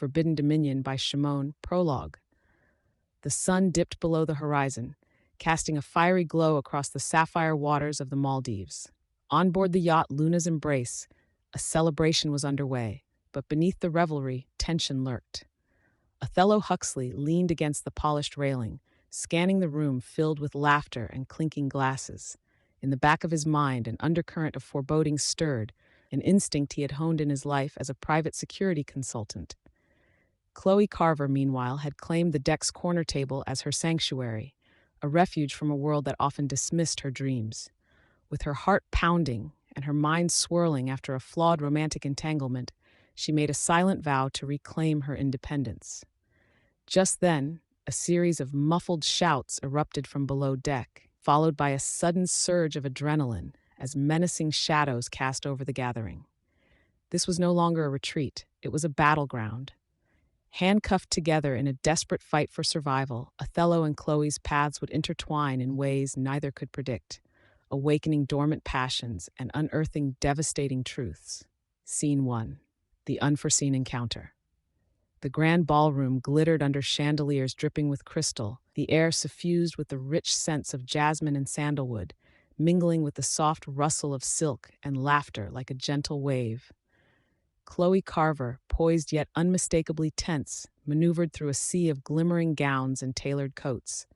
Forbidden Dominion by Shimon. Prologue. The sun dipped below the horizon, casting a fiery glow across the sapphire waters of the Maldives. On board the yacht Luna's Embrace, a celebration was underway, but beneath the revelry, tension lurked. Othello Huxley leaned against the polished railing, scanning the room filled with laughter and clinking glasses. In the back of his mind, an undercurrent of foreboding stirred, an instinct he had honed in his life as a private security consultant. Chloe Carver, meanwhile, had claimed the deck's corner table as her sanctuary, a refuge from a world that often dismissed her dreams. With her heart pounding and her mind swirling after a flawed romantic entanglement, she made a silent vow to reclaim her independence. Just then, a series of muffled shouts erupted from below deck, followed by a sudden surge of adrenaline as menacing shadows cast over the gathering. This was no longer a retreat, it was a battleground. Handcuffed together in a desperate fight for survival, Othello and Chloe's paths would intertwine in ways neither could predict, awakening dormant passions and unearthing devastating truths. Scene 1. The Unforeseen Encounter. The grand ballroom glittered under chandeliers dripping with crystal, the air suffused with the rich scents of jasmine and sandalwood, mingling with the soft rustle of silk and laughter like a gentle wave. Chloe Carver, poised yet unmistakably tense, maneuvered through a sea of glimmering gowns and tailored coats.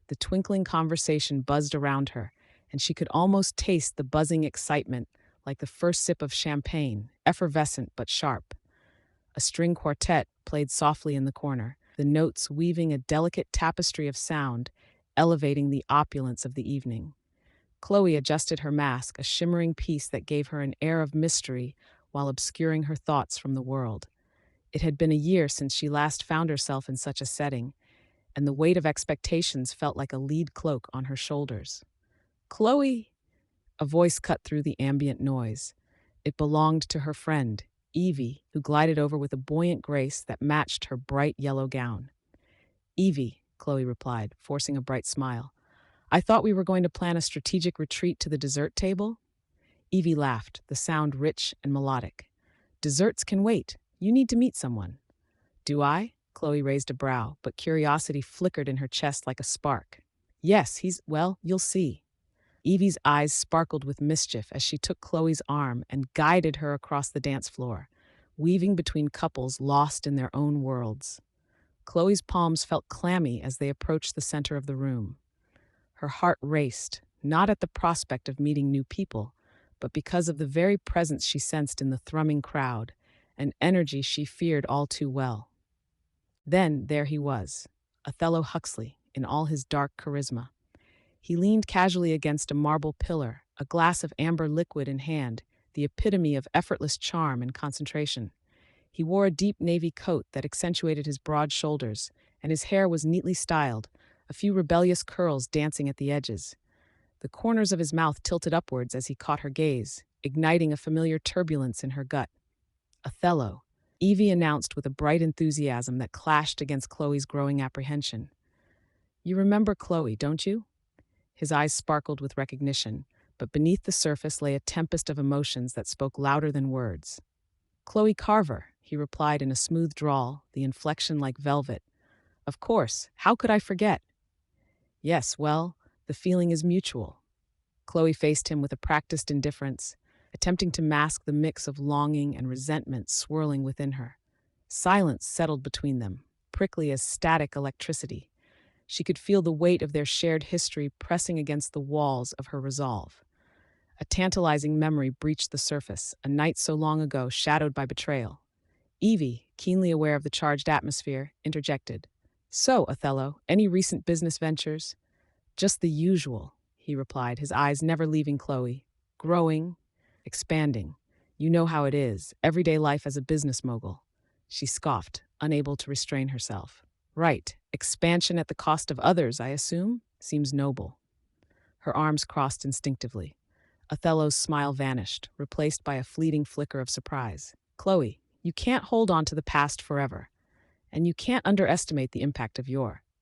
The twinkling conversation buzzed around her, and she could almost taste the buzzing excitement, like the first sip of champagne, effervescent but sharp. A string quartet played softly in the corner, the notes weaving a delicate tapestry of sound, elevating the opulence of the evening. Chloe adjusted her mask, a shimmering piece that gave her an air of mystery while obscuring her thoughts from the world. It had been a year since she last found herself in such a setting, and the weight of expectations felt like a lead cloak on her shoulders. "Chloe!" A voice cut through the ambient noise. It belonged to her friend, Evie, who glided over with a buoyant grace that matched her bright yellow gown. "Evie," Chloe replied, forcing a bright smile. "I thought we were going to plan a strategic retreat to the dessert table?" Evie laughed, the sound rich and melodic. "Desserts can wait. You need to meet someone." "Do I?" Chloe raised a brow, but curiosity flickered in her chest like a spark. "Yes, well, you'll see." Evie's eyes sparkled with mischief as she took Chloe's arm and guided her across the dance floor, weaving between couples lost in their own worlds. Chloe's palms felt clammy as they approached the center of the room. Her heart raced, not at the prospect of meeting new people, but because of the very presence she sensed in the thrumming crowd, an energy she feared all too well. Then there he was, Othello Huxley, in all his dark charisma. He leaned casually against a marble pillar, a glass of amber liquid in hand, the epitome of effortless charm and concentration. He wore a deep navy coat that accentuated his broad shoulders, and his hair was neatly styled, a few rebellious curls dancing at the edges. The corners of his mouth tilted upwards as he caught her gaze, igniting a familiar turbulence in her gut. "Othello," Evie announced with a bright enthusiasm that clashed against Chloe's growing apprehension. "You remember Chloe, don't you?" His eyes sparkled with recognition, but beneath the surface lay a tempest of emotions that spoke louder than words. "Chloe Carver," he replied in a smooth drawl, the inflection like velvet. "Of course, how could I forget?" "Yes, well, the feeling is mutual." Chloe faced him with a practiced indifference, attempting to mask the mix of longing and resentment swirling within her. Silence settled between them, prickly as static electricity. She could feel the weight of their shared history pressing against the walls of her resolve. A tantalizing memory breached the surface, a night so long ago shadowed by betrayal. Evie, keenly aware of the charged atmosphere, interjected. "So, Othello, any recent business ventures?" "Just the usual," he replied, his eyes never leaving Chloe. "Growing, expanding. You know how it is, everyday life as a business mogul." She scoffed, unable to restrain herself. "Right, expansion at the cost of others, I assume? Seems noble." Her arms crossed instinctively. Othello's smile vanished, replaced by a fleeting flicker of surprise. "Chloe, you can't hold on to the past forever. And you can't underestimate the impact of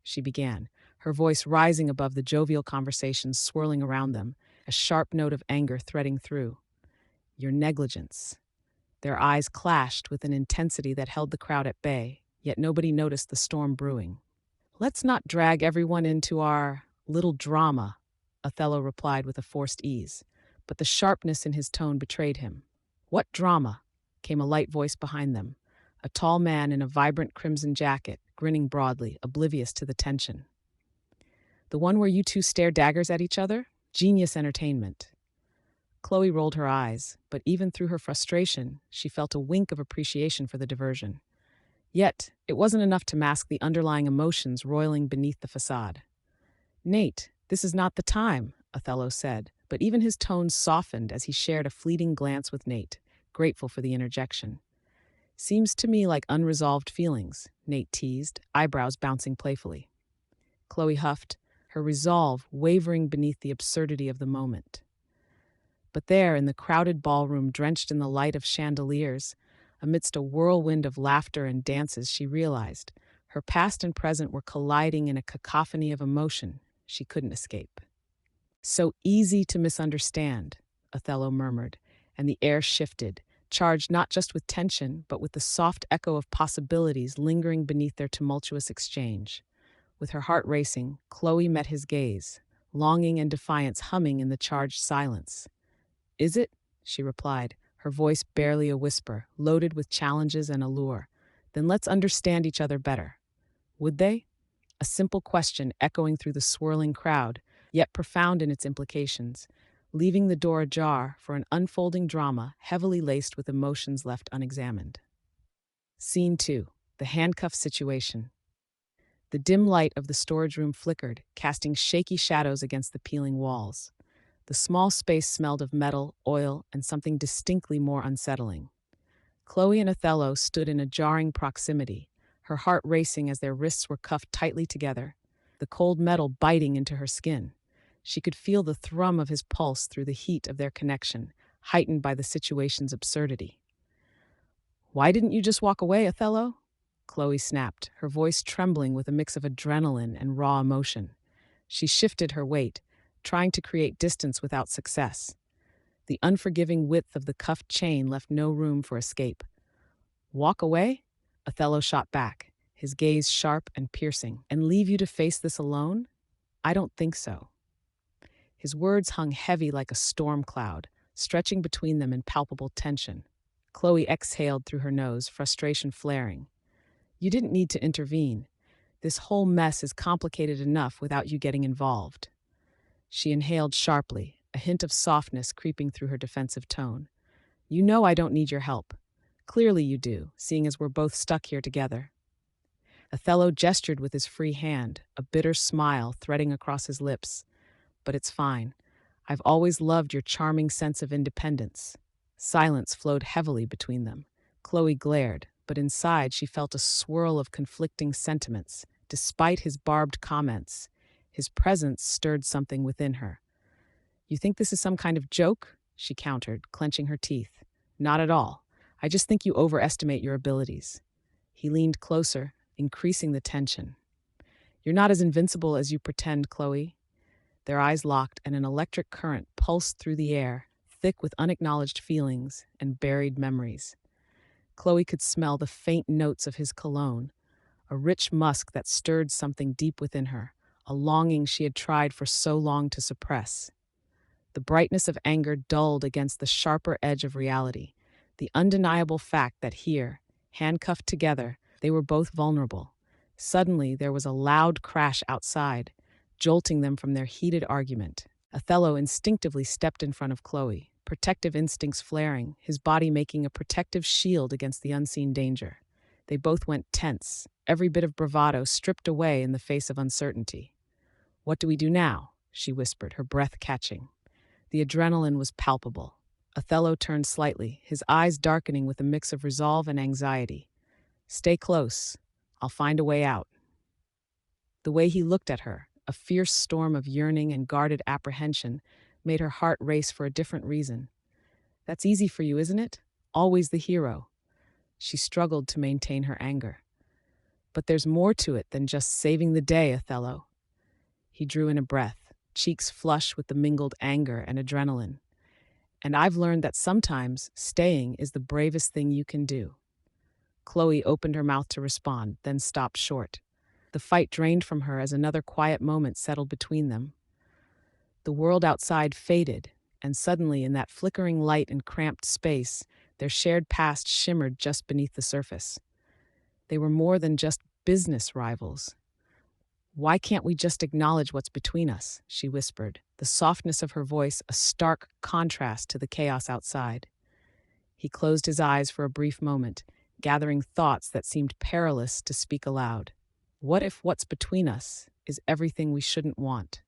she began, her voice rising above the jovial conversations swirling around them, a sharp note of anger threading through. "Your negligence." Their eyes clashed with an intensity that held the crowd at bay, yet nobody noticed the storm brewing. "Let's not drag everyone into our little drama," Othello replied with a forced ease, but the sharpness in his tone betrayed him. "What drama?" came a light voice behind them, a tall man in a vibrant crimson jacket, grinning broadly, oblivious to the tension. "The one where you two stare daggers at each other? Genius entertainment." Chloe rolled her eyes, but even through her frustration, she felt a wink of appreciation for the diversion. Yet, it wasn't enough to mask the underlying emotions roiling beneath the facade. "Nate, this is not the time," Othello said, but even his tone softened as he shared a fleeting glance with Nate, grateful for the interjection. "Seems to me like unresolved feelings," Nate teased, eyebrows bouncing playfully. Chloe huffed, her resolve wavering beneath the absurdity of the moment. But there, in the crowded ballroom drenched in the light of chandeliers, amidst a whirlwind of laughter and dances, she realized her past and present were colliding in a cacophony of emotion she couldn't escape. "So easy to misunderstand," Othello murmured, and the air shifted, charged not just with tension, but with the soft echo of possibilities lingering beneath their tumultuous exchange. With her heart racing, Chloe met his gaze, longing and defiance humming in the charged silence. "Is it?" she replied, her voice barely a whisper, loaded with challenges and allure. "Then let's understand each other better." Would they? A simple question echoing through the swirling crowd, yet profound in its implications, leaving the door ajar for an unfolding drama heavily laced with emotions left unexamined. Scene 2. The handcuff situation. The dim light of the storage room flickered, casting shaky shadows against the peeling walls. The small space smelled of metal, oil, and something distinctly more unsettling. Chloe and Othello stood in a jarring proximity, her heart racing as their wrists were cuffed tightly together, the cold metal biting into her skin. She could feel the thrum of his pulse through the heat of their connection, heightened by the situation's absurdity. "Why didn't you just walk away, Othello?" Chloe snapped, her voice trembling with a mix of adrenaline and raw emotion. She shifted her weight, trying to create distance without success. The unforgiving width of the cuffed chain left no room for escape. "Walk away?" Othello shot back, his gaze sharp and piercing. "And leave you to face this alone? I don't think so." His words hung heavy like a storm cloud, stretching between them in palpable tension. Chloe exhaled through her nose, frustration flaring. "You didn't need to intervene. This whole mess is complicated enough without you getting involved." She inhaled sharply, a hint of softness creeping through her defensive tone. "You know I don't need your help. Clearly you do, seeing as we're both stuck here together." Othello gestured with his free hand, a bitter smile threading across his lips. "But it's fine. I've always loved your charming sense of independence." Silence flowed heavily between them. Chloe glared, but inside she felt a swirl of conflicting sentiments. Despite his barbed comments, his presence stirred something within her. "You think this is some kind of joke?" she countered, clenching her teeth. "Not at all. I just think you overestimate your abilities." He leaned closer, increasing the tension. "You're not as invincible as you pretend, Chloe." Their eyes locked, and an electric current pulsed through the air, thick with unacknowledged feelings and buried memories. Chloe could smell the faint notes of his cologne, a rich musk that stirred something deep within her, a longing she had tried for so long to suppress. The brightness of anger dulled against the sharper edge of reality, the undeniable fact that here, handcuffed together, they were both vulnerable. Suddenly, there was a loud crash outside, jolting them from their heated argument. Othello instinctively stepped in front of Chloe, protective instincts flaring, his body making a protective shield against the unseen danger. They both went tense, every bit of bravado stripped away in the face of uncertainty. "What do we do now?" she whispered, her breath catching. The adrenaline was palpable. Othello turned slightly, his eyes darkening with a mix of resolve and anxiety. "Stay close. I'll find a way out." The way he looked at her, a fierce storm of yearning and guarded apprehension, made her heart race for a different reason. "That's easy for you, isn't it? Always the hero." She struggled to maintain her anger. "But there's more to it than just saving the day, Othello." He drew in a breath, cheeks flush with the mingled anger and adrenaline. And I've learned that sometimes staying is the bravest thing you can do. Chloe opened her mouth to respond, then stopped short. The fight drained from her as another quiet moment settled between them. The world outside faded, and suddenly, in that flickering light and cramped space, their shared past shimmered just beneath the surface. They were more than just business rivals. "Why can't we just acknowledge what's between us?" she whispered, the softness of her voice a stark contrast to the chaos outside. He closed his eyes for a brief moment, gathering thoughts that seemed perilous to speak aloud. What if what's between us is everything we shouldn't want?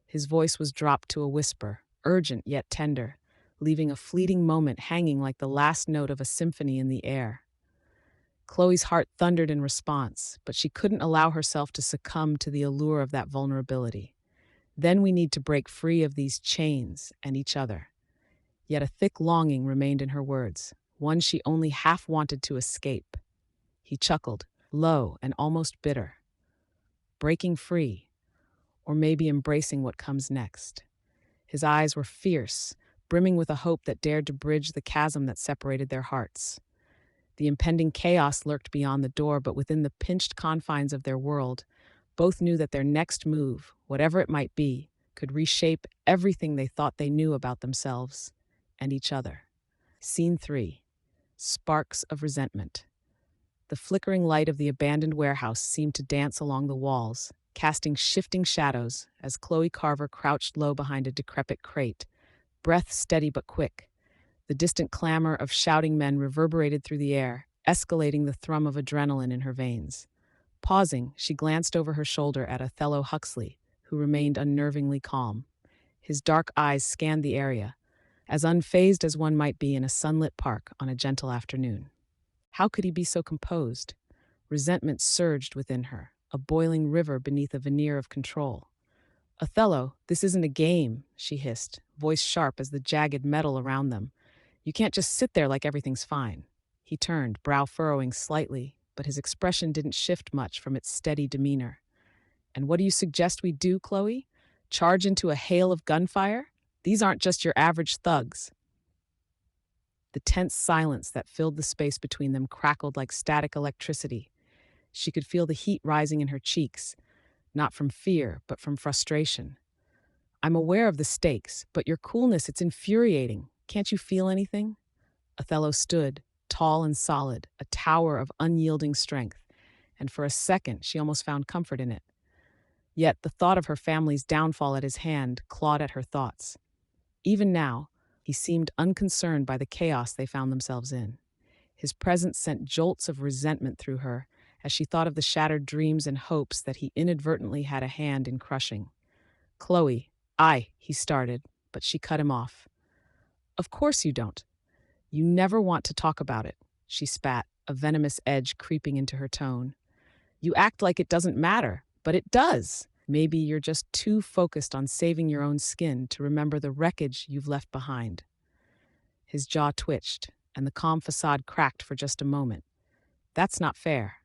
His voice was dropped to a whisper, urgent yet tender, leaving a fleeting moment hanging like the last note of a symphony in the air. Chloe's heart thundered in response, but she couldn't allow herself to succumb to the allure of that vulnerability. Then we need to break free of these chains and each other. Yet a thick longing remained in her words, one she only half wanted to escape. He chuckled, low and almost bitter. Breaking free, or maybe embracing what comes next. His eyes were fierce, brimming with a hope that dared to bridge the chasm that separated their hearts. The impending chaos lurked beyond the door, but within the pinched confines of their world, both knew that their next move, whatever it might be, could reshape everything they thought they knew about themselves and each other. Scene 3. Sparks of resentment. The flickering light of the abandoned warehouse seemed to dance along the walls, casting shifting shadows as Chloe Carver crouched low behind a decrepit crate, breath steady but quick. The distant clamor of shouting men reverberated through the air, escalating the thrum of adrenaline in her veins. Pausing, she glanced over her shoulder at Othello Huxley, who remained unnervingly calm. His dark eyes scanned the area, as unfazed as one might be in a sunlit park on a gentle afternoon. How could he be so composed? Resentment surged within her, a boiling river beneath a veneer of control. "Othello, this isn't a game," she hissed, voice sharp as the jagged metal around them. "You can't just sit there like everything's fine." He turned, brow furrowing slightly, but his expression didn't shift much from its steady demeanor. "And what do you suggest we do, Chloe? Charge into a hail of gunfire? These aren't just your average thugs." The tense silence that filled the space between them crackled like static electricity. She could feel the heat rising in her cheeks, not from fear, but from frustration. "I'm aware of the stakes, but your coolness, it's infuriating. Can't you feel anything?" Othello stood, tall and solid, a tower of unyielding strength, and for a second she almost found comfort in it. Yet the thought of her family's downfall at his hand clawed at her thoughts. Even now, he seemed unconcerned by the chaos they found themselves in. His presence sent jolts of resentment through her as she thought of the shattered dreams and hopes that he inadvertently had a hand in crushing. "Chloe, he started, but she cut him off. "Of course you don't. You never want to talk about it," she spat, a venomous edge creeping into her tone. "You act like it doesn't matter, but it does. Maybe you're just too focused on saving your own skin to remember the wreckage you've left behind." His jaw twitched, and the calm facade cracked for just a moment. "That's not fair."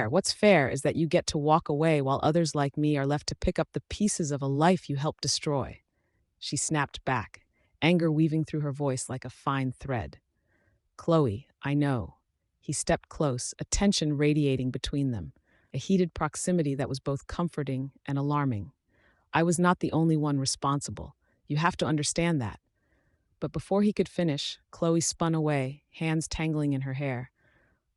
What's fair is that you get to walk away while others like me are left to pick up the pieces of a life you helped destroy." She snapped back, anger weaving through her voice like a fine thread. "Chloe, I know." He stepped close, a tension radiating between them, a heated proximity that was both comforting and alarming. "I was not the only one responsible. You have to understand that." But before he could finish, Chloe spun away, hands tangling in her hair.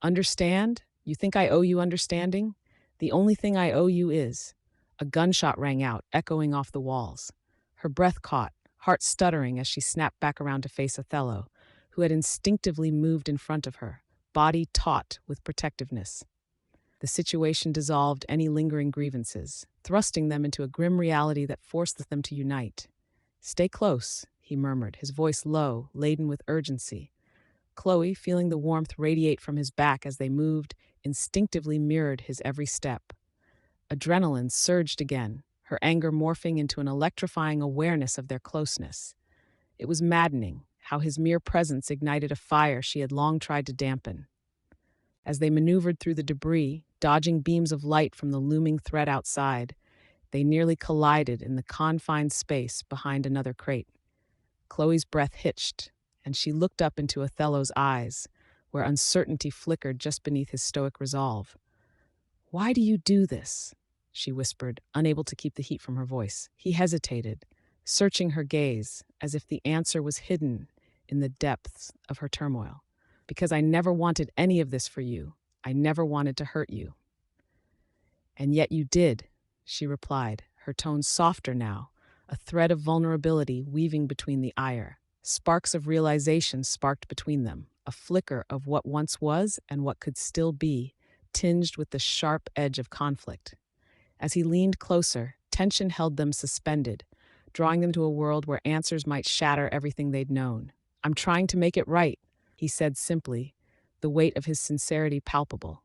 "Understand? You think I owe you understanding? The only thing I owe you is—" A gunshot rang out, echoing off the walls. Her breath caught, heart stuttering as she snapped back around to face Othello, who had instinctively moved in front of her, body taut with protectiveness. The situation dissolved any lingering grievances, thrusting them into a grim reality that forced them to unite. "Stay close," he murmured, his voice low, laden with urgency. Chloe, feeling the warmth radiate from his back as they moved, instinctively mirrored his every step. Adrenaline surged again, her anger morphing into an electrifying awareness of their closeness. It was maddening how his mere presence ignited a fire she had long tried to dampen. As they maneuvered through the debris, dodging beams of light from the looming threat outside, they nearly collided in the confined space behind another crate. Chloe's breath hitched, and she looked up into Othello's eyes, where uncertainty flickered just beneath his stoic resolve. "Why do you do this?" she whispered, unable to keep the heat from her voice. He hesitated, searching her gaze, as if the answer was hidden in the depths of her turmoil. "Because I never wanted any of this for you. I never wanted to hurt you." "And yet you did," she replied, her tone softer now, a thread of vulnerability weaving between the ire. Sparks of realization sparked between them, a flicker of what once was and what could still be, tinged with the sharp edge of conflict. As he leaned closer, tension held them suspended, drawing them to a world where answers might shatter everything they'd known. "I'm trying to make it right," he said simply, the weight of his sincerity palpable.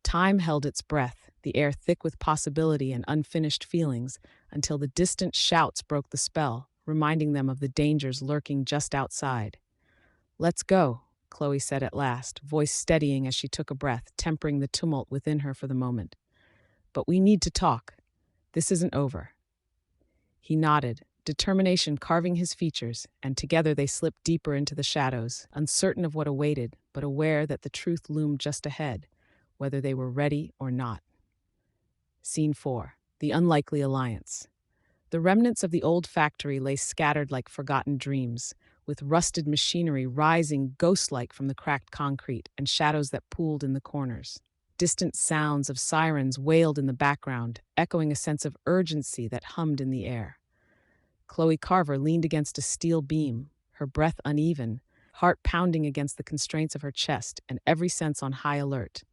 Time held its breath, the air thick with possibility and unfinished feelings, until the distant shouts broke the spell, reminding them of the dangers lurking just outside. "Let's go," Chloe said at last, voice steadying as she took a breath, tempering the tumult within her for the moment. "But we need to talk. This isn't over." He nodded, determination carving his features, and together they slipped deeper into the shadows, uncertain of what awaited, but aware that the truth loomed just ahead, whether they were ready or not. Scene 4. The Unlikely Alliance. The remnants of the old factory lay scattered like forgotten dreams, with rusted machinery rising ghost-like from the cracked concrete and shadows that pooled in the corners. Distant sounds of sirens wailed in the background, echoing a sense of urgency that hummed in the air. Chloe Carver leaned against a steel beam, her breath uneven, heart pounding against the constraints of her chest and every sense on high alert.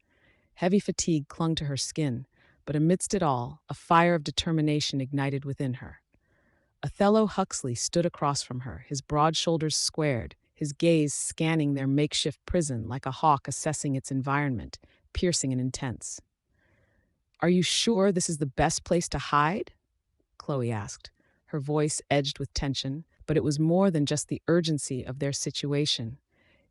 Heavy fatigue clung to her skin, but amidst it all, a fire of determination ignited within her. Othello Huxley stood across from her, his broad shoulders squared, his gaze scanning their makeshift prison like a hawk assessing its environment, piercing and intense. "Are you sure this is the best place to hide?" Chloe asked, her voice edged with tension, but it was more than just the urgency of their situation.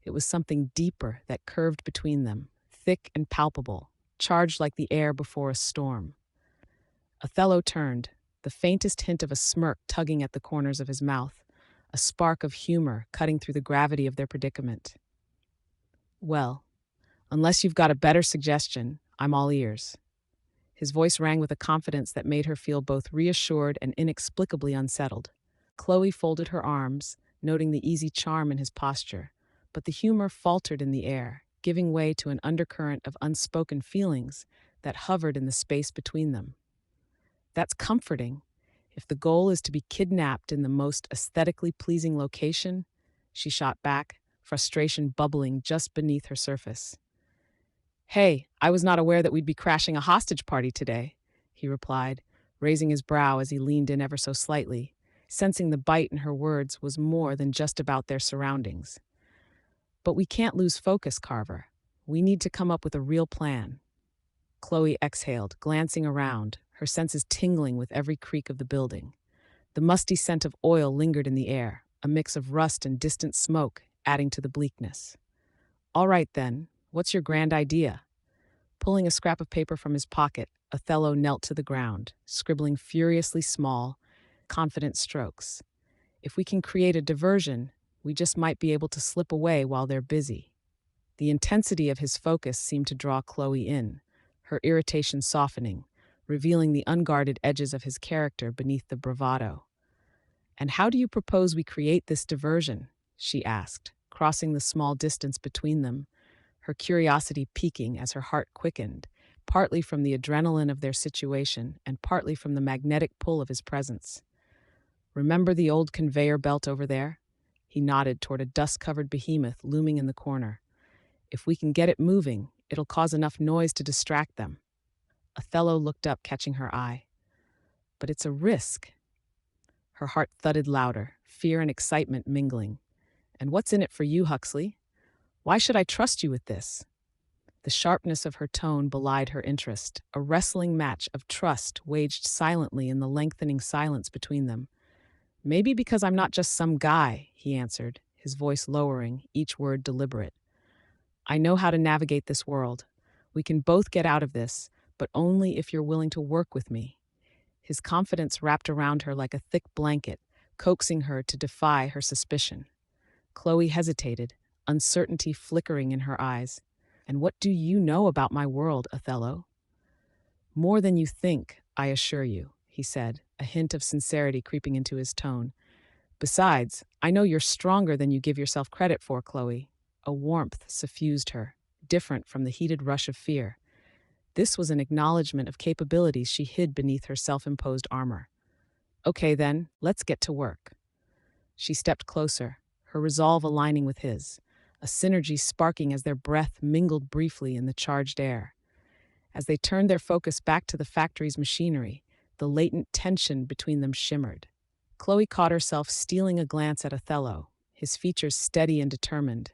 It was something deeper that curved between them, thick and palpable, charged like the air before a storm. Othello turned, the faintest hint of a smirk tugging at the corners of his mouth, a spark of humor cutting through the gravity of their predicament. "Well, unless you've got a better suggestion, I'm all ears." His voice rang with a confidence that made her feel both reassured and inexplicably unsettled. Chloe folded her arms, noting the easy charm in his posture, but the humor faltered in the air, giving way to an undercurrent of unspoken feelings that hovered in the space between them. "That's comforting. If the goal is to be kidnapped in the most aesthetically pleasing location," she shot back, frustration bubbling just beneath her surface. "Hey, I was not aware that we'd be crashing a hostage party today," he replied, raising his brow as he leaned in ever so slightly, sensing the bite in her words was more than just about their surroundings. "But we can't lose focus, Carver. We need to come up with a real plan." Chloe exhaled, glancing around, her senses tingling with every creak of the building. The musty scent of oil lingered in the air, a mix of rust and distant smoke, adding to the bleakness. "All right, then. What's your grand idea?" Pulling a scrap of paper from his pocket, Othello knelt to the ground, scribbling furiously small, confident strokes. "If we can create a diversion, we just might be able to slip away while they're busy." The intensity of his focus seemed to draw Chloe in, her irritation softening, revealing the unguarded edges of his character beneath the bravado. "And how do you propose we create this diversion?" she asked, crossing the small distance between them, her curiosity piquing as her heart quickened, partly from the adrenaline of their situation and partly from the magnetic pull of his presence. "Remember the old conveyor belt over there?" He nodded toward a dust-covered behemoth looming in the corner. "If we can get it moving, it'll cause enough noise to distract them." Othello looked up, catching her eye. "But it's a risk." Her heart thudded louder, fear and excitement mingling. "And what's in it for you, Huxley? Why should I trust you with this?" The sharpness of her tone belied her interest, a wrestling match of trust waged silently in the lengthening silence between them. "Maybe because I'm not just some guy," he answered, his voice lowering, each word deliberate. "I know how to navigate this world. We can both get out of this, but only if you're willing to work with me." His confidence wrapped around her like a thick blanket, coaxing her to defy her suspicion. Chloe hesitated, uncertainty flickering in her eyes. "And what do you know about my world, Othello?" "More than you think, I assure you," he said, a hint of sincerity creeping into his tone. "Besides, I know you're stronger than you give yourself credit for, Chloe." A warmth suffused her, different from the heated rush of fear. This was an acknowledgement of capabilities she hid beneath her self-imposed armor. "Okay then, let's get to work." She stepped closer, her resolve aligning with his, a synergy sparking as their breath mingled briefly in the charged air. As they turned their focus back to the factory's machinery, the latent tension between them shimmered. Chloe caught herself stealing a glance at Othello, his features steady and determined.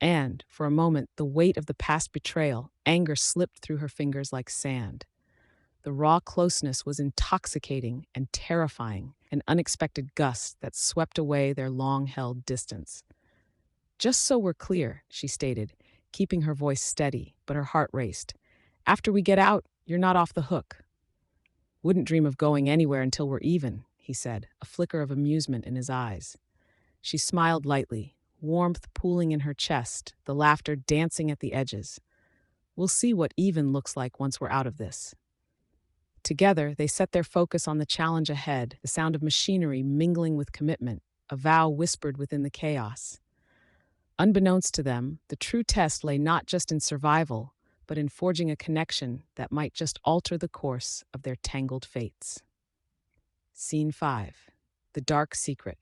And, for a moment, the weight of the past betrayal, anger slipped through her fingers like sand. The raw closeness was intoxicating and terrifying, an unexpected gust that swept away their long-held distance. "Just so we're clear," she stated, keeping her voice steady, but her heart raced. "After we get out, you're not off the hook." "Wouldn't dream of going anywhere until we're even," he said, a flicker of amusement in his eyes. She smiled lightly, warmth pooling in her chest, the laughter dancing at the edges. "We'll see what even looks like once we're out of this." Together, they set their focus on the challenge ahead, the sound of machinery mingling with commitment, a vow whispered within the chaos. Unbeknownst to them, the true test lay not just in survival, but in forging a connection that might just alter the course of their tangled fates. Scene 5. The Dark Secret.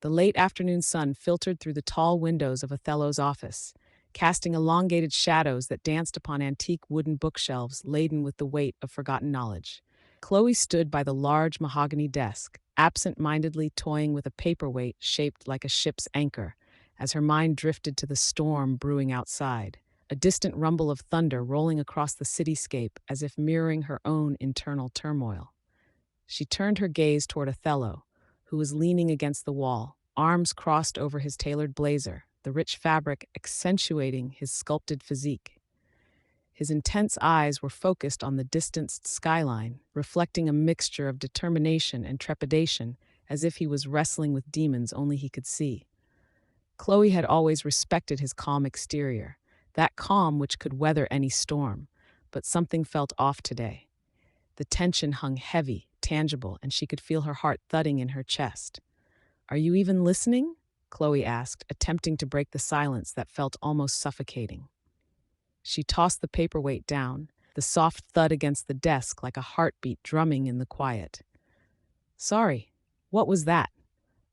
The late afternoon sun filtered through the tall windows of Othello's office, casting elongated shadows that danced upon antique wooden bookshelves laden with the weight of forgotten knowledge. Chloe stood by the large mahogany desk, absent-mindedly toying with a paperweight shaped like a ship's anchor, as her mind drifted to the storm brewing outside, a distant rumble of thunder rolling across the cityscape as if mirroring her own internal turmoil. She turned her gaze toward Othello, who was leaning against the wall, arms crossed over his tailored blazer, the rich fabric accentuating his sculpted physique. His intense eyes were focused on the distanced skyline, reflecting a mixture of determination and trepidation, as if he was wrestling with demons only he could see. Chloe had always respected his calm exterior, that calm which could weather any storm, but something felt off today. The tension hung heavy, tangible, and she could feel her heart thudding in her chest. "Are you even listening?" Chloe asked, attempting to break the silence that felt almost suffocating. She tossed the paperweight down, the soft thud against the desk like a heartbeat drumming in the quiet. "Sorry, what was that?"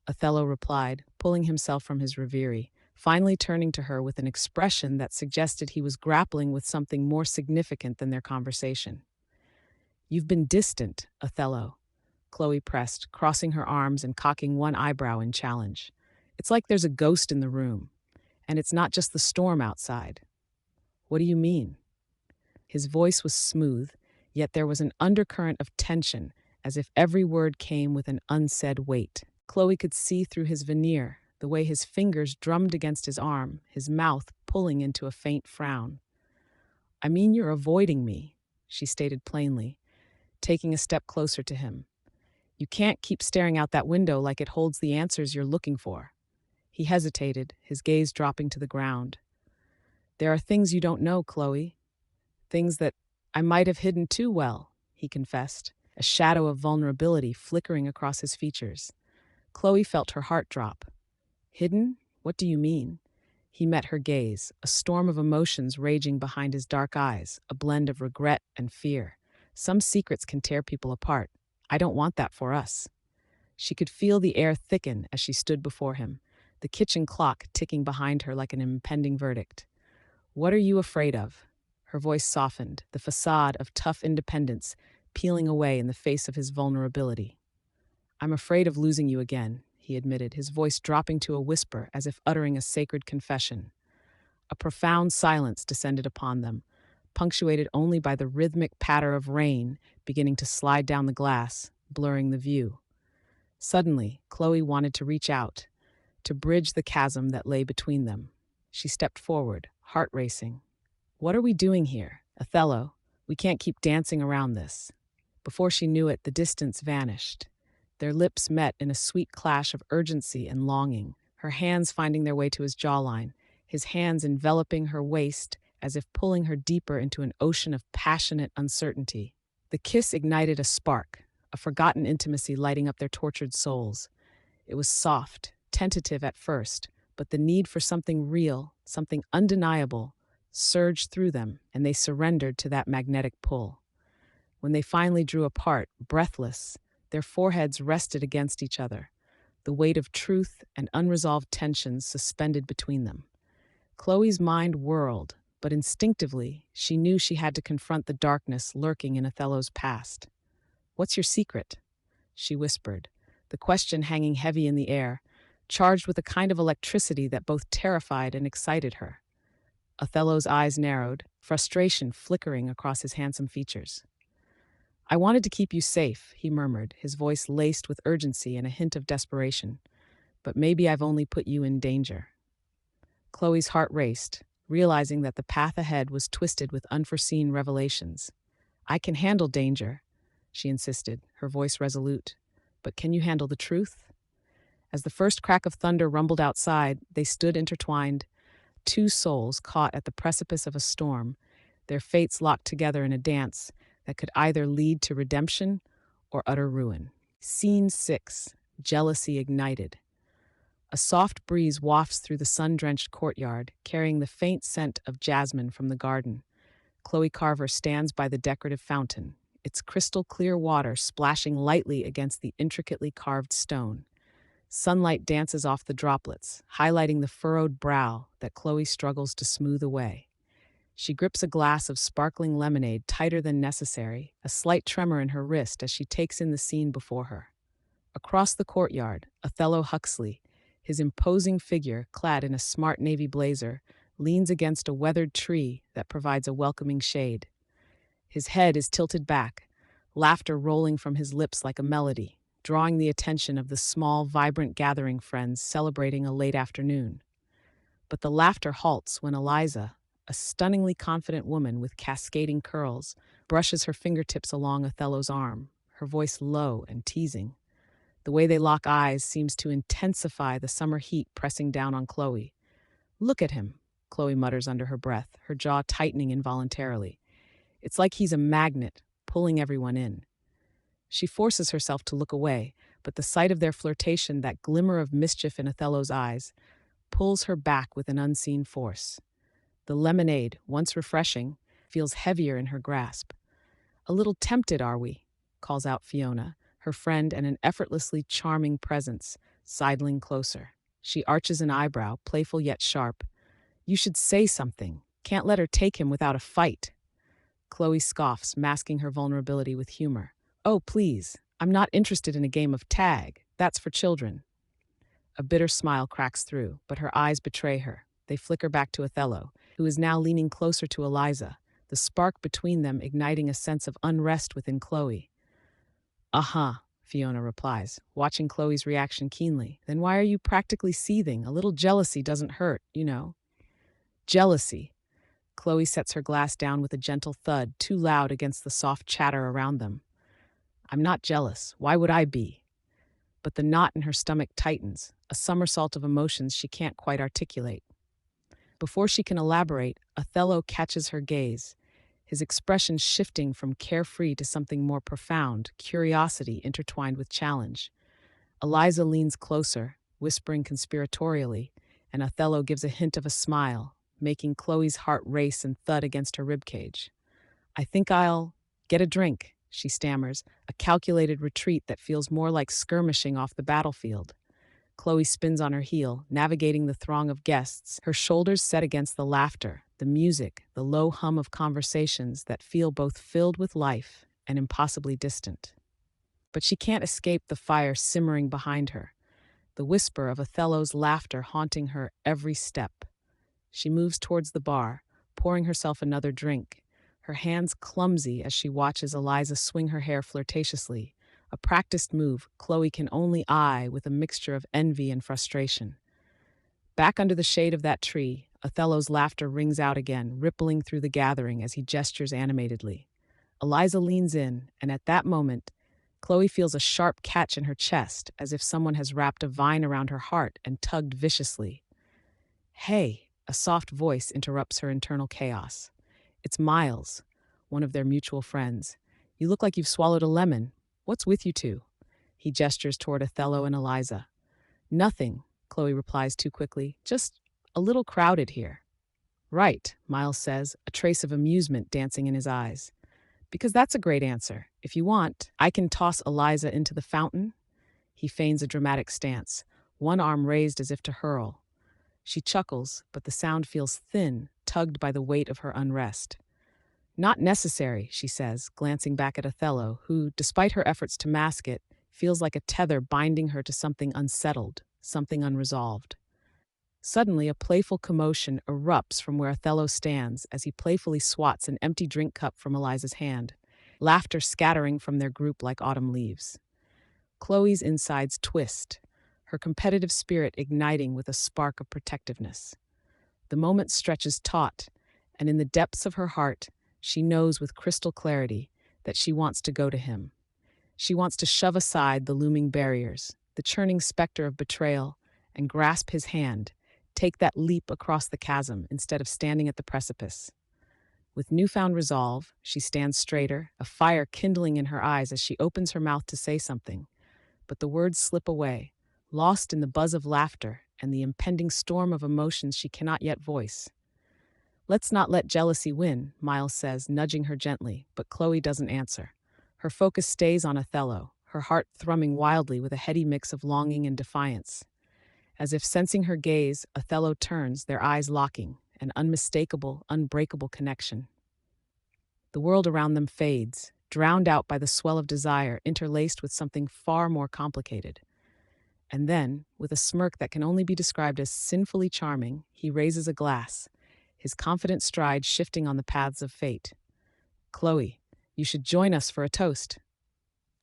Othello replied, pulling himself from his reverie, finally turning to her with an expression that suggested he was grappling with something more significant than their conversation. "You've been distant, Othello," Chloe pressed, crossing her arms and cocking one eyebrow in challenge. "It's like there's a ghost in the room, and it's not just the storm outside." "What do you mean?" His voice was smooth, yet there was an undercurrent of tension, as if every word came with an unsaid weight. Chloe could see through his veneer, the way his fingers drummed against his arm, his mouth pulling into a faint frown. "I mean you're avoiding me," she stated plainly, taking a step closer to him. "You can't keep staring out that window like it holds the answers you're looking for." He hesitated, his gaze dropping to the ground. "There are things you don't know, Chloe. Things that I might have hidden too well," he confessed, a shadow of vulnerability flickering across his features. Chloe felt her heart drop. "Hidden? What do you mean?" He met her gaze, a storm of emotions raging behind his dark eyes, a blend of regret and fear. "Some secrets can tear people apart. I don't want that for us." She could feel the air thicken as she stood before him, the kitchen clock ticking behind her like an impending verdict. "What are you afraid of?" Her voice softened, the facade of tough independence peeling away in the face of his vulnerability. "I'm afraid of losing you again," he admitted, his voice dropping to a whisper as if uttering a sacred confession. A profound silence descended upon them, punctuated only by the rhythmic patter of rain beginning to slide down the glass, blurring the view. Suddenly, Chloe wanted to reach out, to bridge the chasm that lay between them. She stepped forward, heart racing. "What are we doing here? Othello, we can't keep dancing around this." Before she knew it, the distance vanished. Their lips met in a sweet clash of urgency and longing, her hands finding their way to his jawline, his hands enveloping her waist as if pulling her deeper into an ocean of passionate uncertainty. The kiss ignited a spark, a forgotten intimacy lighting up their tortured souls. It was soft, tentative at first, but the need for something real, something undeniable, surged through them, and they surrendered to that magnetic pull. When they finally drew apart, breathless, their foreheads rested against each other, the weight of truth and unresolved tensions suspended between them. Chloe's mind whirled, but instinctively, she knew she had to confront the darkness lurking in Othello's past. "What's your secret?" she whispered, the question hanging heavy in the air, charged with a kind of electricity that both terrified and excited her. Othello's eyes narrowed, frustration flickering across his handsome features. "I wanted to keep you safe," he murmured, his voice laced with urgency and a hint of desperation. "But maybe I've only put you in danger." Chloe's heart raced, realizing that the path ahead was twisted with unforeseen revelations. "I can handle danger," she insisted, her voice resolute. "But can you handle the truth?" As the first crack of thunder rumbled outside, they stood intertwined, two souls caught at the precipice of a storm, their fates locked together in a dance that could either lead to redemption or utter ruin. Scene 6. Jealousy ignited. A soft breeze wafts through the sun-drenched courtyard, carrying the faint scent of jasmine from the garden. Chloe Carver stands by the decorative fountain, its crystal-clear water splashing lightly against the intricately carved stone. Sunlight dances off the droplets, highlighting the furrowed brow that Chloe struggles to smooth away. She grips a glass of sparkling lemonade tighter than necessary, a slight tremor in her wrist as she takes in the scene before her. Across the courtyard, Othello Huxley, his imposing figure clad in a smart navy blazer, leans against a weathered tree that provides a welcoming shade. His head is tilted back, laughter rolling from his lips like a melody, drawing the attention of the small, vibrant gathering friends celebrating a late afternoon. But the laughter halts when Eliza, a stunningly confident woman with cascading curls, brushes her fingertips along Othello's arm, her voice low and teasing. The way they lock eyes seems to intensify the summer heat pressing down on Chloe. "Look at him," Chloe mutters under her breath, her jaw tightening involuntarily. "It's like he's a magnet, pulling everyone in." She forces herself to look away, but the sight of their flirtation, that glimmer of mischief in Othello's eyes, pulls her back with an unseen force. The lemonade, once refreshing, feels heavier in her grasp. "A little tempted, are we?" calls out Fiona, her friend and an effortlessly charming presence, sidling closer. She arches an eyebrow, playful yet sharp. "You should say something. Can't let her take him without a fight." Chloe scoffs, masking her vulnerability with humor. "Oh, please, I'm not interested in a game of tag. That's for children." A bitter smile cracks through, but her eyes betray her. They flicker back to Othello, who is now leaning closer to Eliza, the spark between them igniting a sense of unrest within Chloe. "Uh-huh," Fiona replies, watching Chloe's reaction keenly. "Then why are you practically seething? A little jealousy doesn't hurt, you know." "Jealousy." Chloe sets her glass down with a gentle thud, too loud against the soft chatter around them. "I'm not jealous. Why would I be?" But the knot in her stomach tightens, a somersault of emotions she can't quite articulate. Before she can elaborate, Othello catches her gaze, his expression shifting from carefree to something more profound, curiosity intertwined with challenge. Eliza leans closer, whispering conspiratorially, and Othello gives a hint of a smile, making Chloe's heart race and thud against her ribcage. "I think I'll get a drink," she stammers, a calculated retreat that feels more like skirmishing off the battlefield. Chloe spins on her heel, navigating the throng of guests, her shoulders set against the laughter, the music, the low hum of conversations that feel both filled with life and impossibly distant. But she can't escape the fire simmering behind her, the whisper of Othello's laughter haunting her every step. She moves towards the bar, pouring herself another drink, her hands clumsy as she watches Eliza swing her hair flirtatiously, a practiced move Chloe can only eye with a mixture of envy and frustration. Back under the shade of that tree, Othello's laughter rings out again, rippling through the gathering as he gestures animatedly. Eliza leans in, and at that moment, Chloe feels a sharp catch in her chest, as if someone has wrapped a vine around her heart and tugged viciously. "Hey," a soft voice interrupts her internal chaos. It's Miles, one of their mutual friends. "You look like you've swallowed a lemon. What's with you two?" He gestures toward Othello and Eliza. "Nothing," Chloe replies too quickly. "Just a little crowded here." "Right," Miles says, a trace of amusement dancing in his eyes. "Because that's a great answer. If you want, I can toss Eliza into the fountain." He feigns a dramatic stance, one arm raised as if to hurl. She chuckles, but the sound feels thin, tugged by the weight of her unrest. "Not necessary," she says, glancing back at Othello, who, despite her efforts to mask it, feels like a tether binding her to something unsettled, something unresolved. Suddenly, a playful commotion erupts from where Othello stands as he playfully swats an empty drink cup from Eliza's hand, laughter scattering from their group like autumn leaves. Chloe's insides twist, her competitive spirit igniting with a spark of protectiveness. The moment stretches taut, and in the depths of her heart, she knows with crystal clarity that she wants to go to him. She wants to shove aside the looming barriers, the churning specter of betrayal, and grasp his hand, take that leap across the chasm instead of standing at the precipice. With newfound resolve, she stands straighter, a fire kindling in her eyes as she opens her mouth to say something. But the words slip away, lost in the buzz of laughter and the impending storm of emotions she cannot yet voice. "Let's not let jealousy win," Miles says, nudging her gently, but Chloe doesn't answer. Her focus stays on Othello, her heart thrumming wildly with a heady mix of longing and defiance. As if sensing her gaze, Othello turns, their eyes locking, an unmistakable, unbreakable connection. The world around them fades, drowned out by the swell of desire interlaced with something far more complicated. And then, with a smirk that can only be described as sinfully charming, he raises a glass, his confident stride shifting on the paths of fate. "Chloe, you should join us for a toast."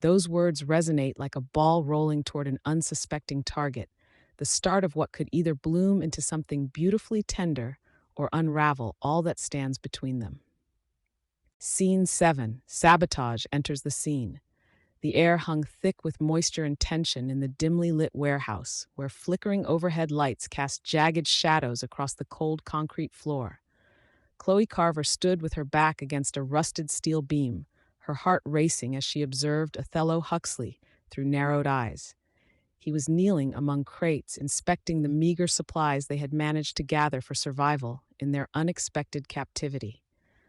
Those words resonate like a ball rolling toward an unsuspecting target, the start of what could either bloom into something beautifully tender or unravel all that stands between them. Scene 7. Sabotage enters the scene. The air hung thick with moisture and tension in the dimly lit warehouse, where flickering overhead lights cast jagged shadows across the cold concrete floor. Chloe Carver stood with her back against a rusted steel beam, her heart racing as she observed Othello Huxley through narrowed eyes. He was kneeling among crates, inspecting the meager supplies they had managed to gather for survival in their unexpected captivity.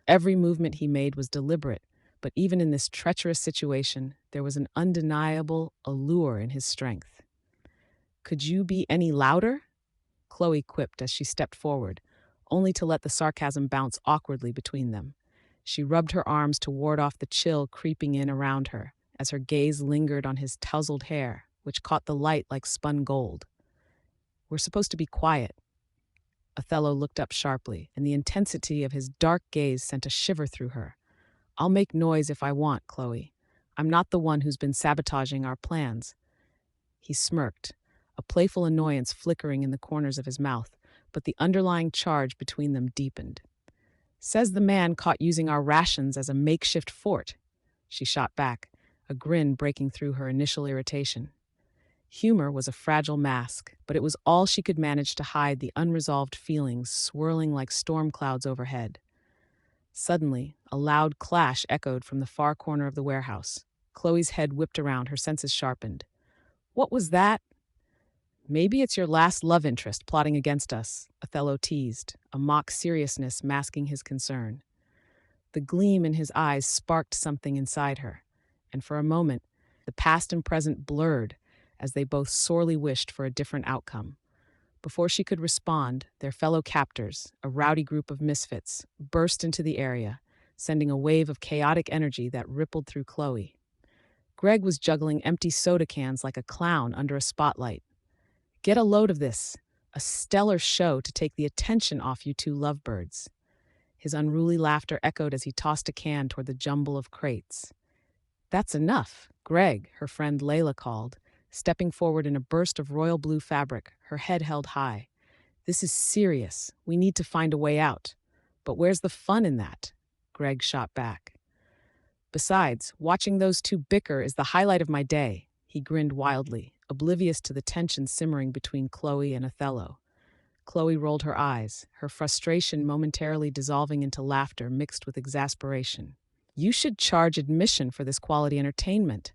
Every movement he made was deliberate, but even in this treacherous situation, there was an undeniable allure in his strength. "Could you be any louder?" Chloe quipped as she stepped forward, only to let the sarcasm bounce awkwardly between them. She rubbed her arms to ward off the chill creeping in around her, as her gaze lingered on his tousled hair, which caught the light like spun gold. "We're supposed to be quiet." Othello looked up sharply, and the intensity of his dark gaze sent a shiver through her. "I'll make noise if I want, Chloe. I'm not the one who's been sabotaging our plans." He smirked, a playful annoyance flickering in the corners of his mouth, but the underlying charge between them deepened. "Says the man caught using our rations as a makeshift fort." She shot back, a grin breaking through her initial irritation. Humor was a fragile mask, but it was all she could manage to hide the unresolved feelings swirling like storm clouds overhead. Suddenly, a loud clash echoed from the far corner of the warehouse. Chloe's head whipped around, her senses sharpened. "What was that?" "Maybe it's your last love interest plotting against us," Othello teased, a mock seriousness masking his concern. The gleam in his eyes sparked something inside her, and for a moment, the past and present blurred as they both sorely wished for a different outcome. Before she could respond, their fellow captors, a rowdy group of misfits, burst into the area, sending a wave of chaotic energy that rippled through Chloe. Greg was juggling empty soda cans like a clown under a spotlight. "Get a load of this. A stellar show to take the attention off you two lovebirds." His unruly laughter echoed as he tossed a can toward the jumble of crates. "That's enough," Greg, her friend Layla called, stepping forward in a burst of royal blue fabric, her head held high. "This is serious. We need to find a way out." "But where's the fun in that?" Greg shot back. Besides, watching those two bicker is the highlight of my day. He grinned wildly, oblivious to the tension simmering between Chloe and Othello. Chloe rolled her eyes, her frustration momentarily dissolving into laughter mixed with exasperation. You should charge admission for this quality entertainment.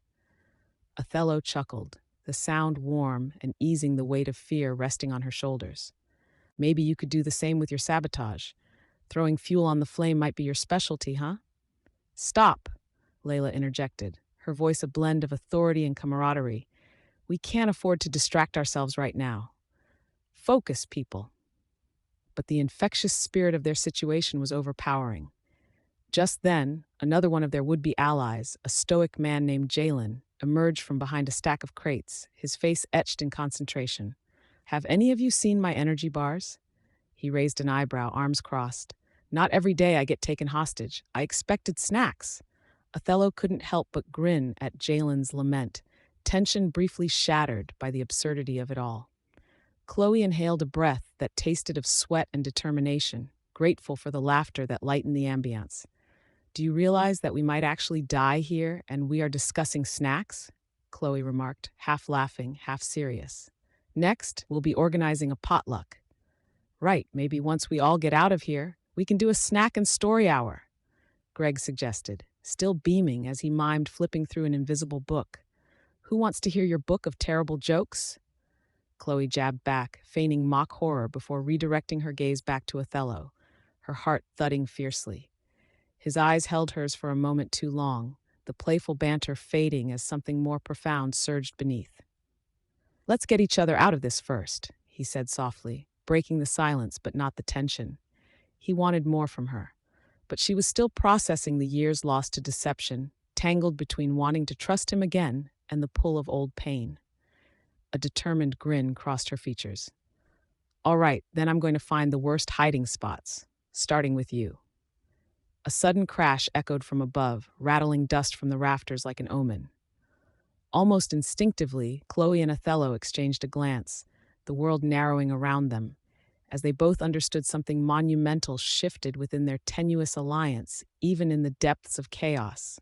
Othello chuckled, the sound warm and easing the weight of fear resting on her shoulders. Maybe you could do the same with your sabotage. Throwing fuel on the flame might be your specialty, huh? Stop, Layla interjected, her voice a blend of authority and camaraderie. We can't afford to distract ourselves right now. Focus, people. But the infectious spirit of their situation was overpowering. Just then, another one of their would-be allies, a stoic man named Jalen, emerged from behind a stack of crates, his face etched in concentration. Have any of you seen my energy bars? He raised an eyebrow, arms crossed. Not every day I get taken hostage. I expected snacks. Othello couldn't help but grin at Jalen's lament, tension briefly shattered by the absurdity of it all. Chloe inhaled a breath that tasted of sweat and determination, grateful for the laughter that lightened the ambience. Do you realize that we might actually die here and we are discussing snacks? Chloe remarked, half laughing, half serious. Next, we'll be organizing a potluck. Right, maybe once we all get out of here, we can do a snack and story hour, Greg suggested, still beaming as he mimed flipping through an invisible book. Who wants to hear your book of terrible jokes? Chloe jabbed back, feigning mock horror before redirecting her gaze back to Othello, her heart thudding fiercely. His eyes held hers for a moment too long, the playful banter fading as something more profound surged beneath. Let's get each other out of this first, he said softly, breaking the silence but not the tension. He wanted more from her, but she was still processing the years lost to deception, tangled between wanting to trust him again and the pull of old pain. A determined grin crossed her features. All right, then I'm going to find the worst hiding spots, starting with you. A sudden crash echoed from above, rattling dust from the rafters like an omen. Almost instinctively, Chloe and Othello exchanged a glance, the world narrowing around them, as they both understood something monumental shifted within their tenuous alliance, even in the depths of chaos.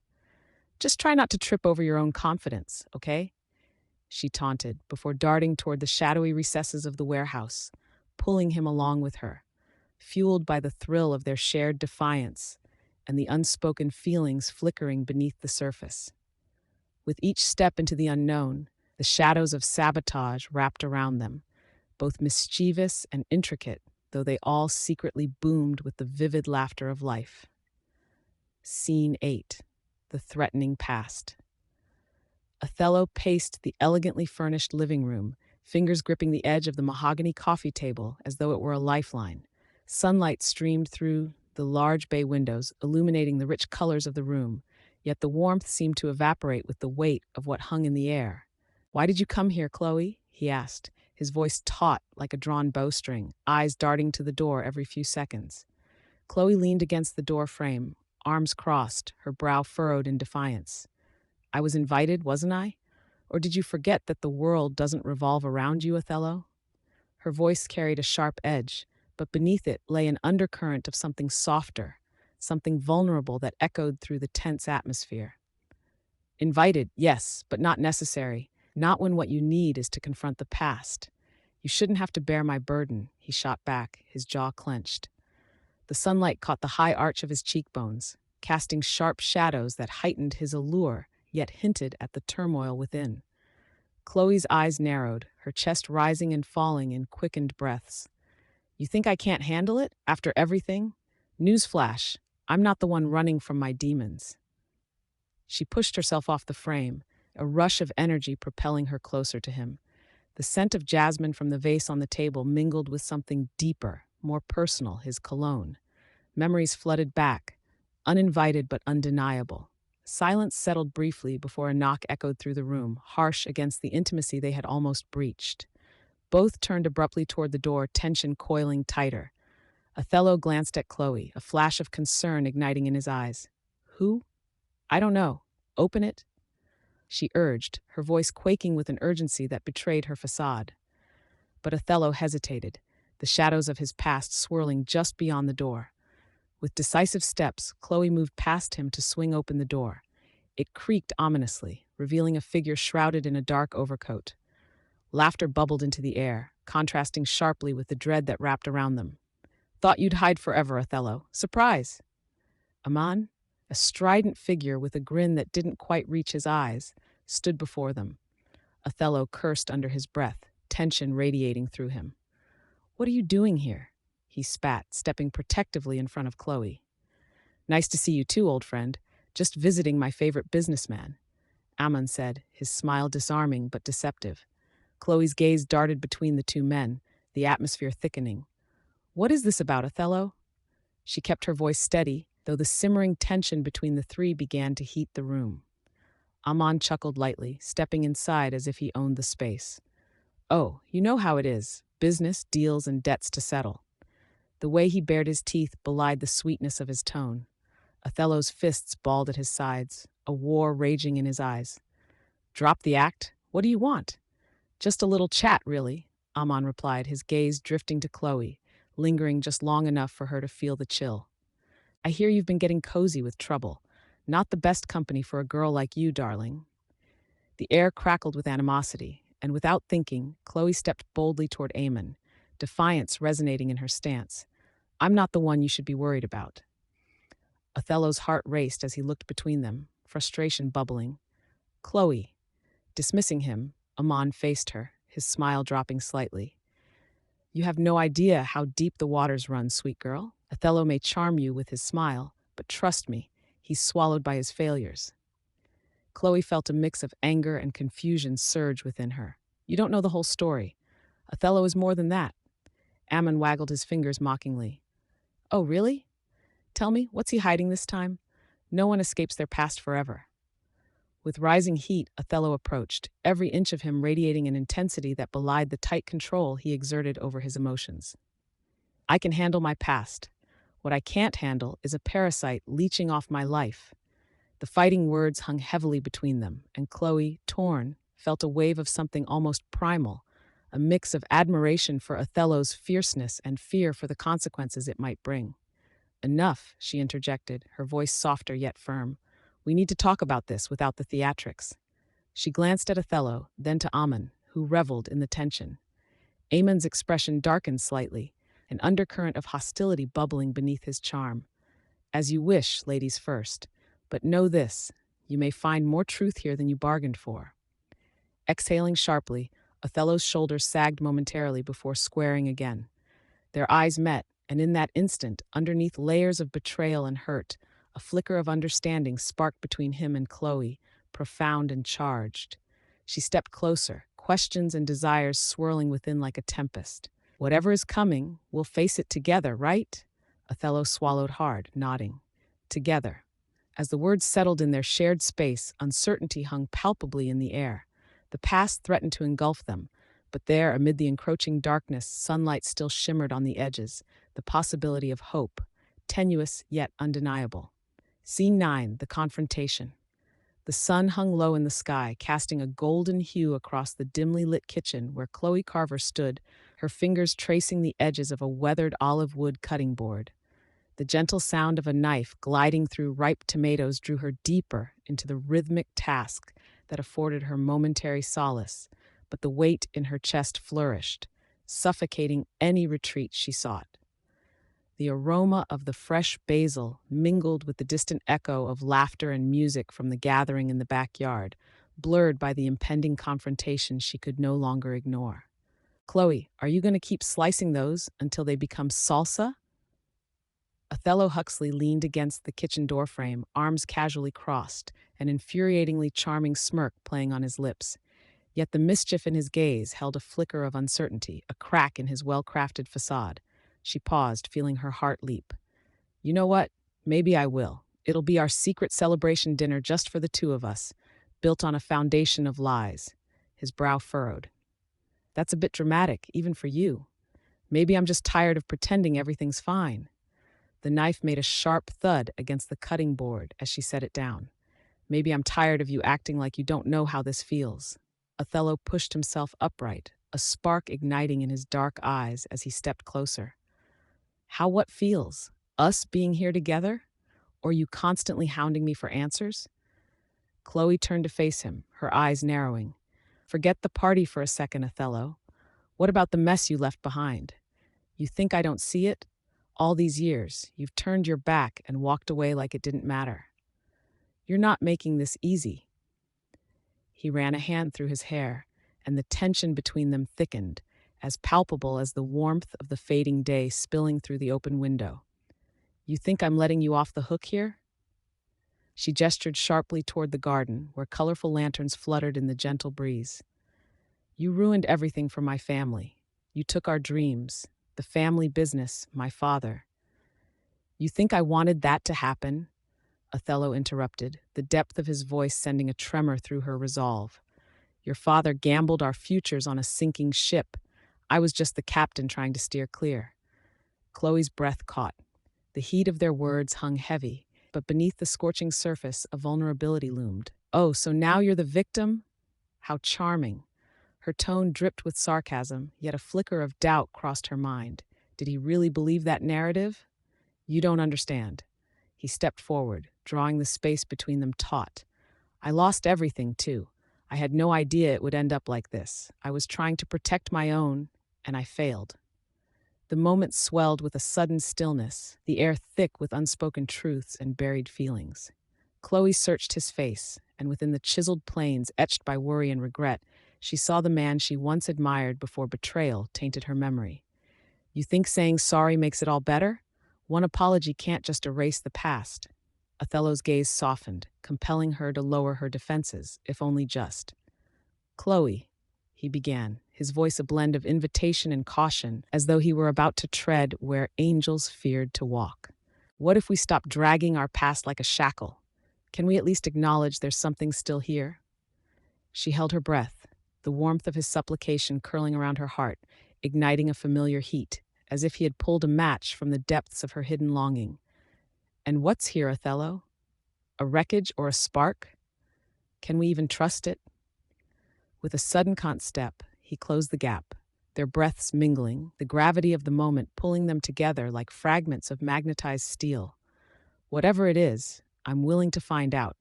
Just try not to trip over your own confidence, okay? She taunted, before darting toward the shadowy recesses of the warehouse, pulling him along with her, fueled by the thrill of their shared defiance and the unspoken feelings flickering beneath the surface. With each step into the unknown, the shadows of sabotage wrapped around them, both mischievous and intricate, though they all secretly boomed with the vivid laughter of life. Scene 8. The Threatening Past. Othello paced the elegantly furnished living room, fingers gripping the edge of the mahogany coffee table as though it were a lifeline. Sunlight streamed through the large bay windows, illuminating the rich colors of the room, yet the warmth seemed to evaporate with the weight of what hung in the air. Why did you come here, Chloe? He asked, his voice taut like a drawn bowstring, eyes darting to the door every few seconds. Chloe leaned against the door frame, arms crossed, her brow furrowed in defiance. I was invited, wasn't I? Or did you forget that the world doesn't revolve around you, Othello? Her voice carried a sharp edge, but beneath it lay an undercurrent of something softer, something vulnerable that echoed through the tense atmosphere. Invited, yes, but not necessary. Not when what you need is to confront the past. You shouldn't have to bear my burden, he shot back, his jaw clenched. The sunlight caught the high arch of his cheekbones, casting sharp shadows that heightened his allure, yet hinted at the turmoil within. Chloe's eyes narrowed, her chest rising and falling in quickened breaths. You think I can't handle it, after everything? Newsflash, I'm not the one running from my demons. She pushed herself off the frame, a rush of energy propelling her closer to him. The scent of jasmine from the vase on the table mingled with something deeper, more personal, his cologne. Memories flooded back, uninvited but undeniable. Silence settled briefly before a knock echoed through the room, harsh against the intimacy they had almost breached. Both turned abruptly toward the door, tension coiling tighter. Othello glanced at Chloe, a flash of concern igniting in his eyes. Who? I don't know. Open it? She urged, her voice quaking with an urgency that betrayed her facade. But Othello hesitated, the shadows of his past swirling just beyond the door. With decisive steps, Chloe moved past him to swing open the door. It creaked ominously, revealing a figure shrouded in a dark overcoat. Laughter bubbled into the air, contrasting sharply with the dread that wrapped around them. "Thought you'd hide forever, Othello. Surprise!" Aman, a strident figure with a grin that didn't quite reach his eyes, stood before them. Othello cursed under his breath, tension radiating through him. "What are you doing here?" he spat, stepping protectively in front of Chloe. "Nice to see you too, old friend. Just visiting my favorite businessman," Ammon said, his smile disarming but deceptive. Chloe's gaze darted between the two men, the atmosphere thickening. "What is this about, Othello?" She kept her voice steady, though the simmering tension between the three began to heat the room. Ammon chuckled lightly, stepping inside as if he owned the space. "Oh, you know how it is. Business, deals, and debts to settle." The way he bared his teeth belied the sweetness of his tone. Othello's fists balled at his sides, a war raging in his eyes. "Drop the act? What do you want?" "Just a little chat, really," Ammon replied, his gaze drifting to Chloe, lingering just long enough for her to feel the chill. "I hear you've been getting cozy with trouble. Not the best company for a girl like you, darling." The air crackled with animosity, and without thinking, Chloe stepped boldly toward Aemon, defiance resonating in her stance. "I'm not the one you should be worried about." Othello's heart raced as he looked between them, frustration bubbling. "Chloe." Dismissing him, Ammon faced her, his smile dropping slightly. "You have no idea how deep the waters run, sweet girl. Othello may charm you with his smile, but trust me, he's swallowed by his failures." Chloe felt a mix of anger and confusion surge within her. "You don't know the whole story. Othello is more than that." Ammon waggled his fingers mockingly. "Oh, really? Tell me, what's he hiding this time? No one escapes their past forever." With rising heat, Othello approached, every inch of him radiating an intensity that belied the tight control he exerted over his emotions. "I can handle my past. What I can't handle is a parasite leeching off my life." The fighting words hung heavily between them, and Chloe, torn, felt a wave of something almost primal, a mix of admiration for Othello's fierceness and fear for the consequences it might bring. "Enough," she interjected, her voice softer yet firm. "We need to talk about this without the theatrics." She glanced at Othello, then to Ammon, who reveled in the tension. Aemon's expression darkened slightly, an undercurrent of hostility bubbling beneath his charm. "As you wish, ladies first. But know this, you may find more truth here than you bargained for." Exhaling sharply, Othello's shoulders sagged momentarily before squaring again. Their eyes met, and in that instant, underneath layers of betrayal and hurt, a flicker of understanding sparked between him and Chloe, profound and charged. She stepped closer, questions and desires swirling within like a tempest. "Whatever is coming, we'll face it together, right?" Othello swallowed hard, nodding. "Together." As the words settled in their shared space, uncertainty hung palpably in the air. The past threatened to engulf them, but there, amid the encroaching darkness, sunlight still shimmered on the edges, the possibility of hope, tenuous yet undeniable. Scene 9, the confrontation. The sun hung low in the sky, casting a golden hue across the dimly lit kitchen where Chloe Carver stood, her fingers tracing the edges of a weathered olive wood cutting board. The gentle sound of a knife gliding through ripe tomatoes drew her deeper into the rhythmic task that afforded her momentary solace, but the weight in her chest flourished, suffocating any retreat she sought. The aroma of the fresh basil mingled with the distant echo of laughter and music from the gathering in the backyard, blurred by the impending confrontation she could no longer ignore. "Chloe, are you going to keep slicing those until they become salsa?" Othello Huxley leaned against the kitchen doorframe, arms casually crossed, an infuriatingly charming smirk playing on his lips. Yet the mischief in his gaze held a flicker of uncertainty, a crack in his well-crafted facade. She paused, feeling her heart leap. "You know what? Maybe I will. It'll be our secret celebration dinner just for the two of us, built on a foundation of lies." His brow furrowed. "That's a bit dramatic, even for you. Maybe I'm just tired of pretending everything's fine." The knife made a sharp thud against the cutting board as she set it down. "Maybe I'm tired of you acting like you don't know how this feels." Othello pushed himself upright, a spark igniting in his dark eyes as he stepped closer. "How what feels? Us being here together? Or you constantly hounding me for answers? Chloe turned to face him, her eyes narrowing. Forget the party for a second, Othello. What about the mess you left behind? You think I don't see it? All these years, you've turned your back and walked away like it didn't matter. You're not making this easy. He ran a hand through his hair, and the tension between them thickened, as palpable as the warmth of the fading day spilling through the open window. You think I'm letting you off the hook here? She gestured sharply toward the garden, where colorful lanterns fluttered in the gentle breeze. You ruined everything for my family. You took our dreams, the family business, my father. You think I wanted that to happen? Othello interrupted, the depth of his voice sending a tremor through her resolve. Your father gambled our futures on a sinking ship. I was just the captain trying to steer clear. Chloe's breath caught. The heat of their words hung heavy, but beneath the scorching surface, a vulnerability loomed. Oh, so now you're the victim? How charming. Her tone dripped with sarcasm, yet a flicker of doubt crossed her mind. Did he really believe that narrative? You don't understand. He stepped forward, drawing the space between them taut. I lost everything, too. I had no idea it would end up like this. I was trying to protect my own, and I failed. The moment swelled with a sudden stillness, the air thick with unspoken truths and buried feelings. Chloe searched his face, and within the chiseled planes etched by worry and regret, she saw the man she once admired before betrayal tainted her memory. You think saying sorry makes it all better? One apology can't just erase the past. Othello's gaze softened, compelling her to lower her defenses, if only just. Chloe, he began, his voice a blend of invitation and caution, as though he were about to tread where angels feared to walk. What if we stop dragging our past like a shackle? Can we at least acknowledge there's something still here? She held her breath, the warmth of his supplication curling around her heart, igniting a familiar heat, as if he had pulled a match from the depths of her hidden longing. And what's here, Othello? A wreckage or a spark? Can we even trust it? With a sudden step, he closed the gap, their breaths mingling, the gravity of the moment pulling them together like fragments of magnetized steel. Whatever it is, I'm willing to find out.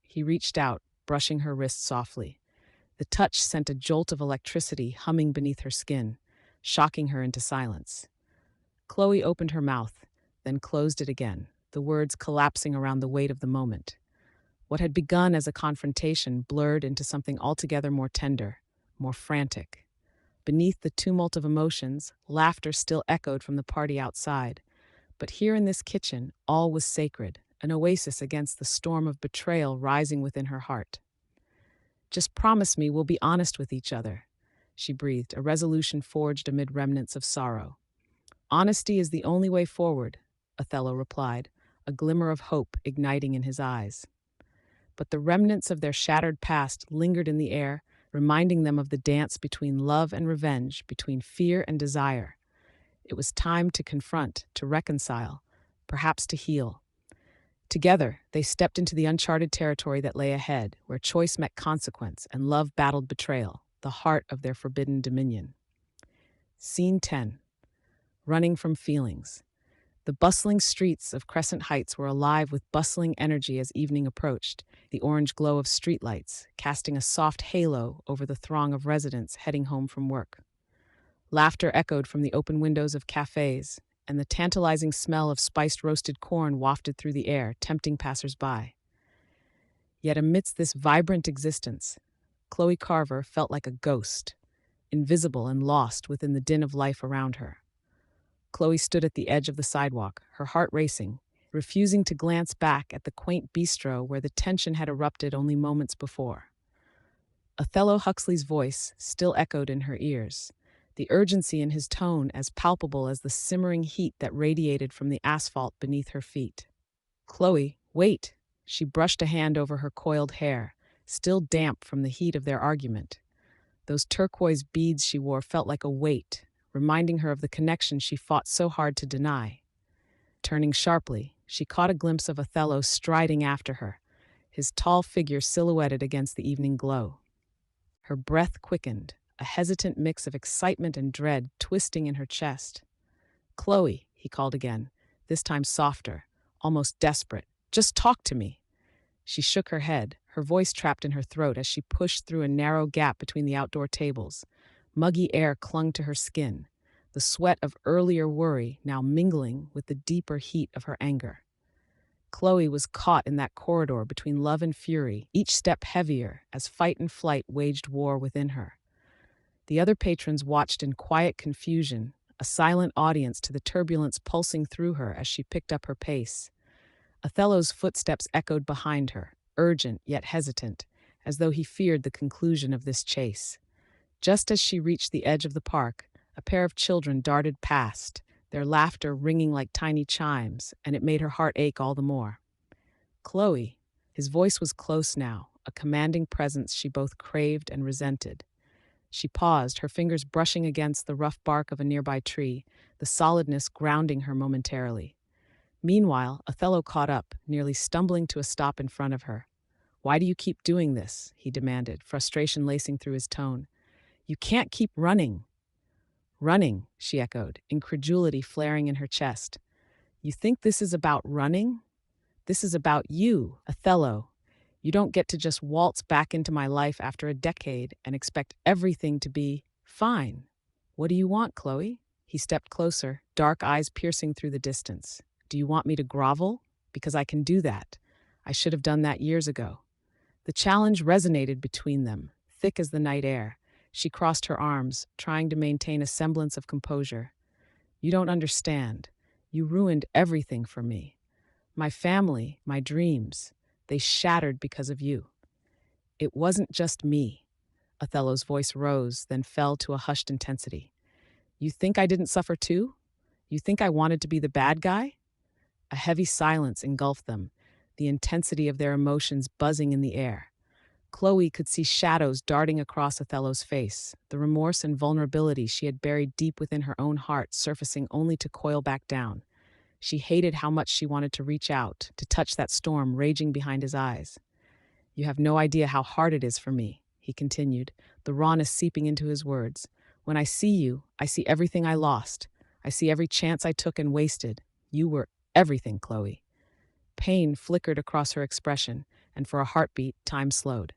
He reached out, brushing her wrist softly. The touch sent a jolt of electricity humming beneath her skin, shocking her into silence. Chloe opened her mouth, then closed it again, the words collapsing around the weight of the moment. What had begun as a confrontation blurred into something altogether more tender, more frantic. Beneath the tumult of emotions, laughter still echoed from the party outside. But here in this kitchen, all was sacred, an oasis against the storm of betrayal rising within her heart. Just promise me we'll be honest with each other, she breathed, a resolution forged amid remnants of sorrow. Honesty is the only way forward, Othello replied, a glimmer of hope igniting in his eyes. But the remnants of their shattered past lingered in the air, reminding them of the dance between love and revenge, between fear and desire. It was time to confront, to reconcile, perhaps to heal. Together, they stepped into the uncharted territory that lay ahead, where choice met consequence and love battled betrayal, the heart of their forbidden dominion. Scene 10. Running from feelings. The bustling streets of Crescent Heights were alive with bustling energy as evening approached, the orange glow of streetlights casting a soft halo over the throng of residents heading home from work. Laughter echoed from the open windows of cafes, and the tantalizing smell of spiced roasted corn wafted through the air, tempting passers-by. Yet amidst this vibrant existence, Chloe Carver felt like a ghost, invisible and lost within the din of life around her. Chloe stood at the edge of the sidewalk, her heart racing, refusing to glance back at the quaint bistro where the tension had erupted only moments before. Othello Huxley's voice still echoed in her ears, the urgency in his tone as palpable as the simmering heat that radiated from the asphalt beneath her feet. Chloe, wait! She brushed a hand over her coiled hair, still damp from the heat of their argument. Those turquoise beads she wore felt like a weight, reminding her of the connection she fought so hard to deny. Turning sharply, she caught a glimpse of Othello striding after her, his tall figure silhouetted against the evening glow. Her breath quickened, a hesitant mix of excitement and dread twisting in her chest. "Chloe," he called again, this time softer, almost desperate. "Just talk to me." She shook her head, her voice trapped in her throat as she pushed through a narrow gap between the outdoor tables. Muggy air clung to her skin, the sweat of earlier worry now mingling with the deeper heat of her anger. Chloe was caught in that corridor between love and fury, each step heavier as fight and flight waged war within her. The other patrons watched in quiet confusion, a silent audience to the turbulence pulsing through her as she picked up her pace. Othello's footsteps echoed behind her, urgent yet hesitant, as though he feared the conclusion of this chase. Just as she reached the edge of the park, a pair of children darted past, their laughter ringing like tiny chimes, and it made her heart ache all the more. "Chloe." His voice was close now, a commanding presence she both craved and resented. She paused, her fingers brushing against the rough bark of a nearby tree, the solidness grounding her momentarily. Meanwhile, Othello caught up, nearly stumbling to a stop in front of her. "Why do you keep doing this?" he demanded, frustration lacing through his tone. "You can't keep running." "Running," she echoed, incredulity flaring in her chest. "You think this is about running? This is about you, Othello. You don't get to just waltz back into my life after a decade and expect everything to be fine." "What do you want, Chloe?" He stepped closer, dark eyes piercing through the distance. "Do you want me to grovel? Because I can do that. I should have done that years ago." The challenge resonated between them, thick as the night air. She crossed her arms, trying to maintain a semblance of composure. "You don't understand. You ruined everything for me. My family, my dreams, they shattered because of you." "It wasn't just me." Othello's voice rose, then fell to a hushed intensity. "You think I didn't suffer too? You think I wanted to be the bad guy?" A heavy silence engulfed them, the intensity of their emotions buzzing in the air. Chloe could see shadows darting across Othello's face, the remorse and vulnerability she had buried deep within her own heart surfacing only to coil back down. She hated how much she wanted to reach out, to touch that storm raging behind his eyes. "You have no idea how hard it is for me," he continued, the rawness seeping into his words. "When I see you, I see everything I lost. I see every chance I took and wasted. You were everything, Chloe." Pain flickered across her expression, and for a heartbeat, time slowed.